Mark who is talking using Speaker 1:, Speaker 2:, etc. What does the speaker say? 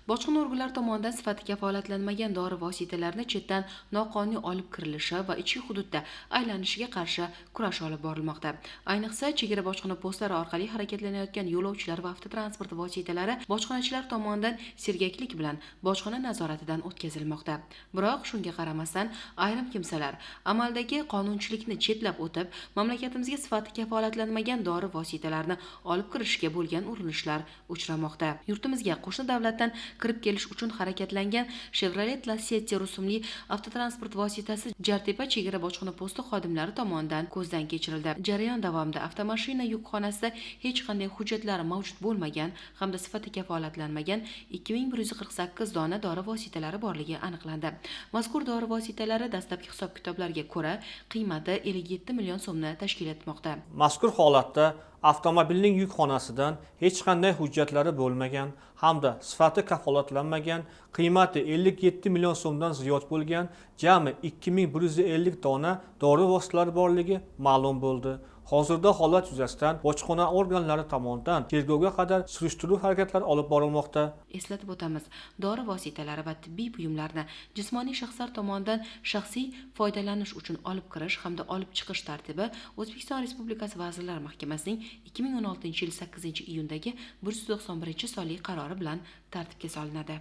Speaker 1: Bojxona organlari tomonidan sifati kafolatlanmagan dori vositalarini chetdan noqonuniy olib kirilishi va ichki hududda aylanishiga qarshi kurash olib borilmoqda. Ayniqsa, chegara bojxona postlari orqali harakatlanayotgan yo'lovchilar va avtotransport vositalari bojxonachilar tomonidan sergaklik bilan bojxona nazoratidan o'tkazilmoqda. Biroq shunga qaramasdan ayrim kimsalar amaldagi qonunchilikni chetlab o'tib, mamlakatimizga sifati kafolatlanmagan dori vositalarini olib kirishga bo'lgan urinishlar uchramoqda. Yurtimizga qo'shni davlatdan kirib kelish uchun harakatlangan Chevrolet Lacetti rusumli avtotransport vositasi Jartepa chegara bojxona posti xodimlari tomonidan ko'zdan kechirildi. Jarayon davomida avtomashina yukxonasida hech qanday hujjatlar mavjud bo'lmagan hamda sifati kafolatlanmagan 2148 dona dori vositalari borligi aniqlandi. Mazkur dori vositalari dastlabki hisob-kitoblarga ko'ra qiymati 57 million so'mni tashkil etmoqda.
Speaker 2: Mazkur holatda avtomobilning yukxonasidan hech qanday hujjatlari bo'lmagan hamda sifati kafolatlanmagan, qiymati 57 million so'mdan ziyod bo'lgan jami 2150 dona dori vositalari borligi ma'lum bo'ldi. Hozirda holat yuzasidan bojxona organlari tomonidan tergovga qadar surishtiruv harakatlari olib borilmoqda.
Speaker 1: Eslatib o'tamiz, dori vositalari va tibbiy buyumlarni jismoniy shaxslar tomonidan shaxsiy foydalanish uchun olib kirish hamda olib chiqish tartibi O'zbekiston Respublikasi Vazirlar Mahkamasining 2016 yil 8 iyundagi 191 sonli qarori bilan tartibga solinadi.